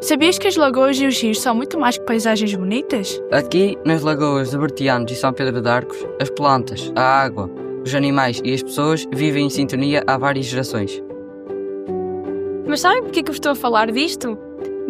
Sabias que as lagoas e os rios são muito mais que paisagens bonitas? Aqui, nas lagoas de Bertianos e São Pedro de Arcos, as plantas, a água, os animais e as pessoas vivem em sintonia há várias gerações. Mas sabem porque que eu estou a falar disto?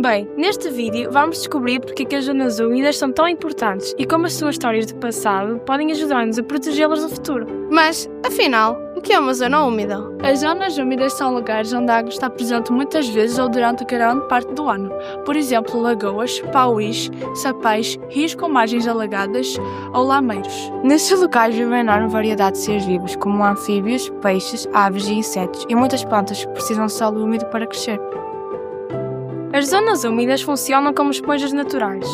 Bem, neste vídeo vamos descobrir porque que as zonas úmidas são tão importantes e como as suas histórias do passado podem ajudar-nos a protegê-las no futuro. Mas, afinal, o que é uma zona úmida? As zonas úmidas são lugares onde a água está presente muitas vezes ou durante grande parte do ano. Por exemplo, lagoas, pauís, sapéis, rios com margens alagadas ou lameiros. Nesses locais vive uma enorme variedade de seres vivos, como anfíbios, peixes, aves e insetos, e muitas plantas que precisam de solo úmido para crescer. As zonas úmidas funcionam como esponjas naturais.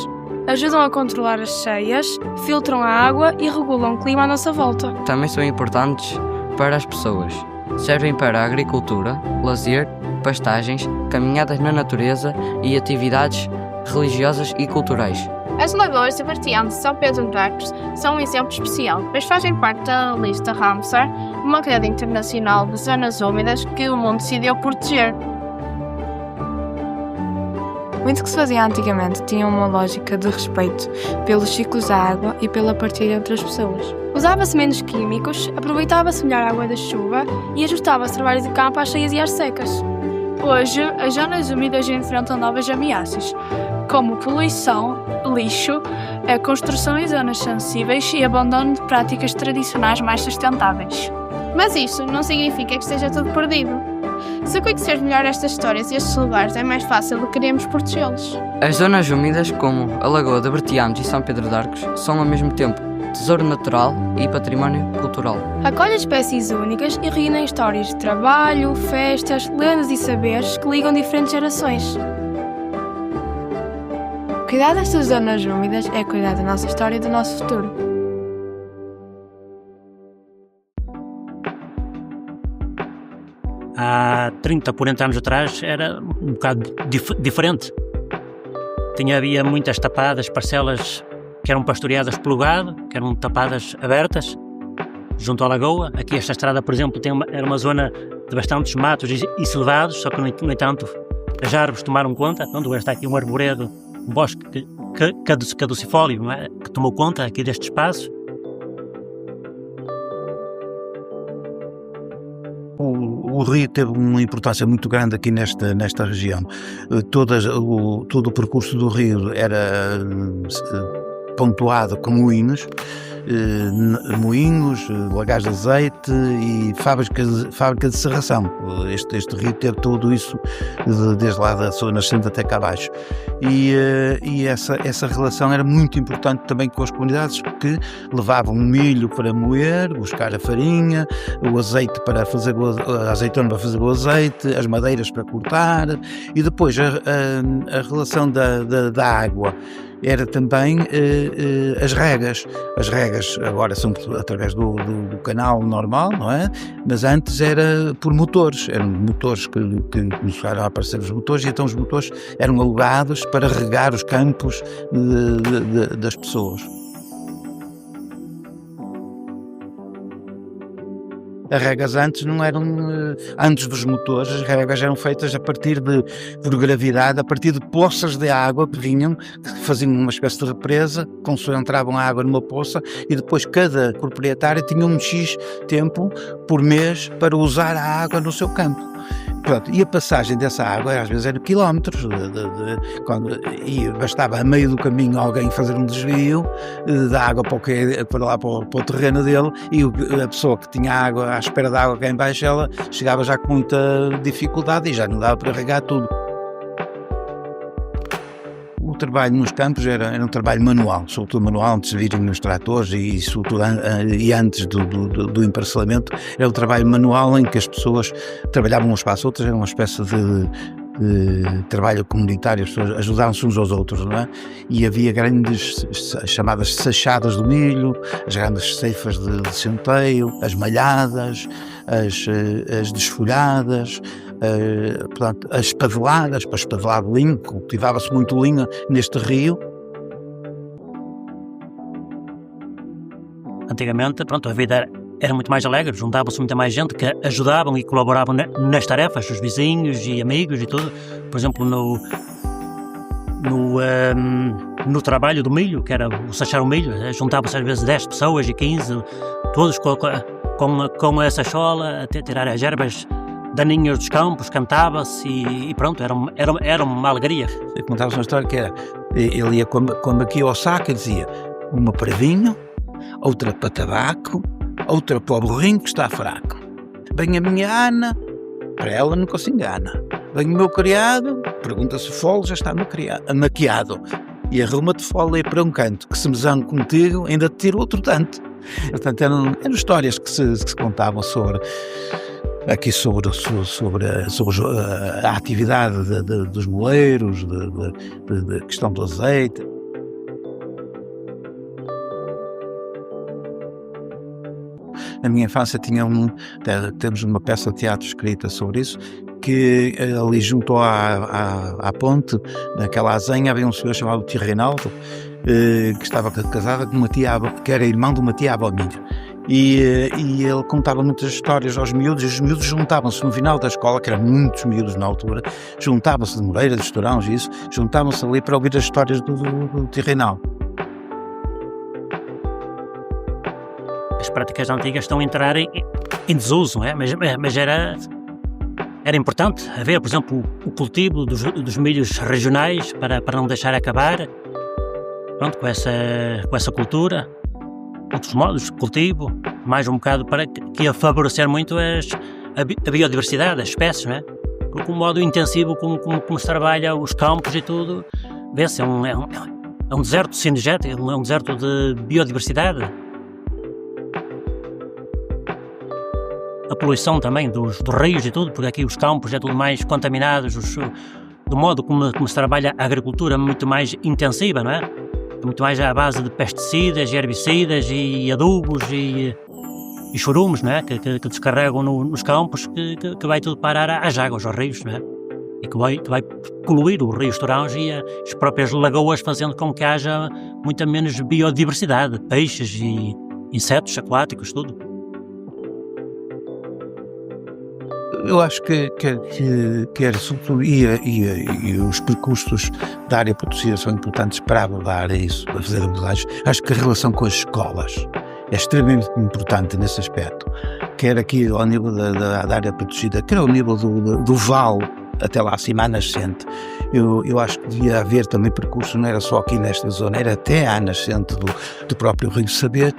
Ajudam a controlar as cheias, filtram a água e regulam o clima à nossa volta. Também são importantes para as pessoas. Servem para a agricultura, lazer, pastagens, caminhadas na natureza e atividades religiosas e culturais. As lagoas de Bertianos e São Pedro de Arcos são um exemplo especial, pois fazem parte da lista Ramsar, uma rede internacional de zonas úmidas que o mundo decidiu proteger. Muito que se fazia antigamente tinha uma lógica de respeito pelos ciclos da água e pela partilha entre as pessoas. Usava-se menos químicos, aproveitava-se melhor a água da chuva e ajustava-se o trabalho de campo às cheias e às secas. Hoje, as zonas úmidas enfrentam novas ameaças, como poluição, lixo, a construção em zonas sensíveis e abandono de práticas tradicionais mais sustentáveis. Mas isso não significa que esteja tudo perdido. Se conhecer melhor estas histórias e estes lugares, é mais fácil de queremos protegê-los. As zonas úmidas, como a Lagoa de Bertianos e São Pedro de Arcos, são ao mesmo tempo tesouro natural e património cultural. Acolhe espécies únicas e reúnem histórias de trabalho, festas, lendas e saberes que ligam diferentes gerações. Cuidar destas zonas úmidas é cuidar da nossa história e do nosso futuro. Há 30, 40 anos atrás era um bocado diferente. Havia muitas tapadas, parcelas que eram pastoreadas pelo gado, que eram tapadas abertas, junto à lagoa. Aqui esta estrada, por exemplo, era uma zona de bastantes matos e celevados, só que, no entanto, as árvores tomaram conta. Onde está aqui um arvoredo, um bosque caducifólio, não é? Que tomou conta aqui deste espaço. O rio teve uma importância muito grande aqui nesta região. Todo o percurso do rio era pontuado com moinhos, lagares de azeite e fábrica de serração. Este rio teve tudo isso desde lá da sua nascente até cá abaixo. E essa relação era muito importante também com as comunidades, que levavam o milho para moer, buscar a farinha, o azeite para fazer a azeitona para fazer o azeite, as madeiras para cortar, e depois a relação da água era também as regas. As regas agora são através do canal normal, não é? Mas antes era por motores. Eram motores que começaram a aparecer os motores, e então os motores eram alugados para regar os campos das pessoas. As regas antes não eram, antes dos motores, as regas eram feitas por gravidade, a partir de poças de água que vinham, que faziam uma espécie de represa, concentravam a água numa poça, e depois cada proprietário tinha um X tempo por mês para usar a água no seu campo. Pronto, e a passagem dessa água às vezes era quilómetros, e bastava a meio do caminho alguém fazer um desvio da água para o terreno dele, e a pessoa que tinha água, à espera da água cá em baixo, ela chegava já com muita dificuldade e já não dava para regar tudo. O trabalho nos campos era um trabalho manual, sobretudo manual, antes de virem nos tratores e sobretudo e antes do emparcelamento. Era um trabalho manual em que as pessoas trabalhavam umas para as outras, era uma espécie de trabalho comunitário, as pessoas ajudavam-se uns aos outros, não é? E havia grandes chamadas sachadas do milho, as grandes ceifas de centeio, as malhadas, as desfolhadas, portanto, as espadeladas, para espadelar linho, cultivava-se muito linho neste rio. Antigamente, a vida era muito mais alegre, juntava-se muita mais gente que ajudavam e colaboravam nas tarefas, os vizinhos e amigos e tudo. Por exemplo, no trabalho do milho, que era o sachar o milho, juntavam-se às vezes 10 pessoas e 15, todos com essa chola, até tirar as ervas daninhas dos campos, cantava-se e pronto, era uma alegria. Eu contava uma história que era, ele ia, quando aqui ao saco, ele dizia, uma para vinho, outra para tabaco, outra para o burrinho que está fraco. Vem a minha Ana, para ela nunca se engana. Vem o meu criado, pergunta se o fole já está maquiado. E arruma-te fole para um canto, que se me zango contigo, ainda te tiro outro tanto. Portanto, eram histórias que se contavam sobre a atividade dos moleiros, da questão do azeite. Na minha infância temos uma peça de teatro escrita sobre isso, que ali junto à ponte, naquela azenha, havia um senhor chamado Tio Reinaldo, que estava casado com uma tia, que era irmão de uma tia avó minha. E ele contava muitas histórias aos miúdos, e os miúdos juntavam-se no final da escola, que eram muitos miúdos na altura, juntavam-se de Moreira, de Estorãos e isso, juntavam-se ali para ouvir as histórias do Tio Reinaldo. As práticas antigas estão a entrar em desuso, não é? Mas era importante haver, por exemplo, o cultivo dos milhos regionais para não deixar acabar, pronto, com essa cultura, outros modos de cultivo, mais um bocado para que ia favorecer muito a biodiversidade, as espécies, não é? Porque o modo intensivo como se trabalha os campos e tudo, vê-se, é um deserto cinegético, é um deserto de biodiversidade. A poluição também dos rios e tudo, porque aqui os campos é tudo mais contaminados, do modo como se trabalha a agricultura muito mais intensiva, não é? Muito mais à base de pesticidas, herbicidas e adubos e chorumes, não é? Que descarregam nos campos, que vai tudo parar às águas, aos rios, não é? E que vai poluir o rio Estorãos e as próprias lagoas, fazendo com que haja muita menos biodiversidade, peixes e insetos aquáticos, tudo. Eu acho que os percursos da área protegida são importantes para abordar isso, para fazer abordagens. Acho que a relação com as escolas é extremamente importante nesse aspecto, quer aqui ao nível da área protegida, quer ao nível do vale, até lá acima, à nascente. Eu acho que devia haver também percurso, não era só aqui nesta zona, era até à nascente do próprio rio, saber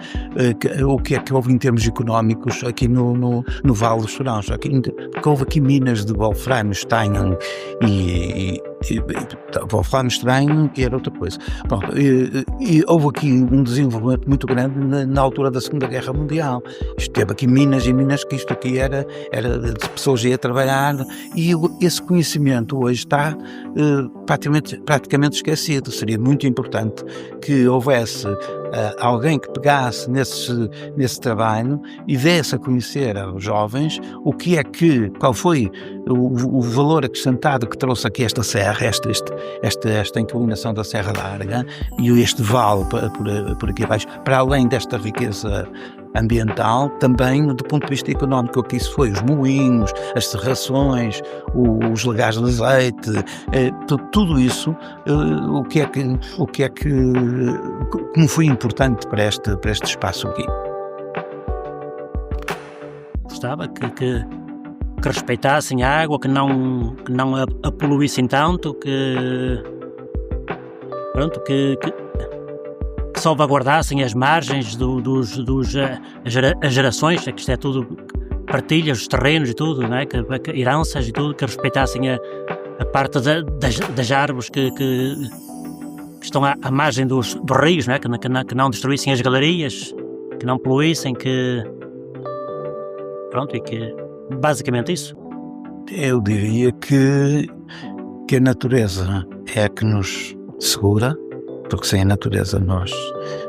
o que é que houve em termos económicos aqui no Vale dos Estorãos, porque houve aqui minas de wolframio, estanho e wolframio, estanho e era outra coisa. Pronto, e houve aqui um desenvolvimento muito grande na altura da Segunda Guerra Mundial. Isto teve aqui minas e minas, que isto aqui era de pessoas a trabalhar, e esse conhecimento hoje está praticamente esquecido. Seria muito importante que houvesse alguém que pegasse nesse trabalho e desse a conhecer aos jovens qual foi o valor acrescentado que trouxe aqui esta serra, esta inclinação da Serra Larga e este vale por aqui abaixo, para além desta riqueza ambiental, também do ponto de vista económico, o que isso foi, os moinhos, as serrações, os lagares de azeite, tudo isso, como foi importante para este espaço aqui. Gostava que respeitassem a água, que não a poluíssem tanto, que salvaguardassem as margens as gerações, que isto é tudo partilhas, os terrenos e tudo, não é? Que heranças e tudo, que respeitassem a parte das árvores que estão à margem dos rios, não é? Que não destruíssem as galerias, que não poluíssem, e que basicamente isso. Eu diria que a natureza é a que nos segura, porque sem a natureza nós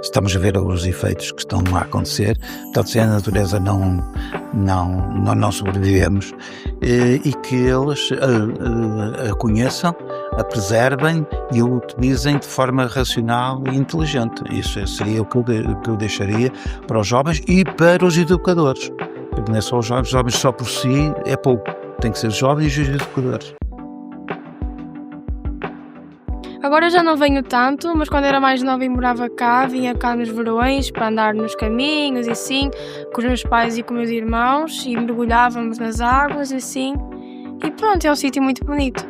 estamos a ver os efeitos que estão a acontecer, portanto sem a natureza não sobrevivemos, e que eles a conheçam, a preservem e a utilizem de forma racional e inteligente. Isso seria o que eu deixaria para os jovens e para os educadores. Porque não é só os jovens só por si é pouco, tem que ser os jovens e os educadores. Agora já não venho tanto, mas quando era mais nova e morava cá, vinha cá nos verões para andar nos caminhos e assim, com os meus pais e com os meus irmãos, e mergulhávamos nas águas e assim. E pronto, é um sítio muito bonito.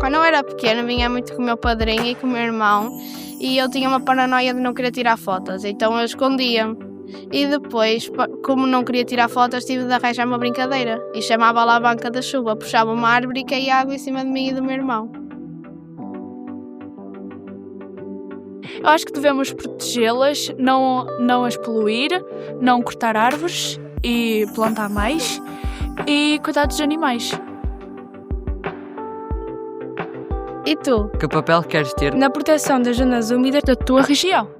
Quando eu era pequena, vinha muito com o meu padrinho e com o meu irmão e eu tinha uma paranoia de não querer tirar fotos, então eu escondia-me. E depois, como não queria tirar fotos, tive de arranjar uma brincadeira e chamava lá a banca da chuva, puxava uma árvore e caía água em cima de mim e do meu irmão. Eu acho que devemos protegê-las, não as poluir, não cortar árvores e plantar mais e cuidar dos animais. E tu? Que papel queres ter Na proteção das zonas úmidas Da tua região.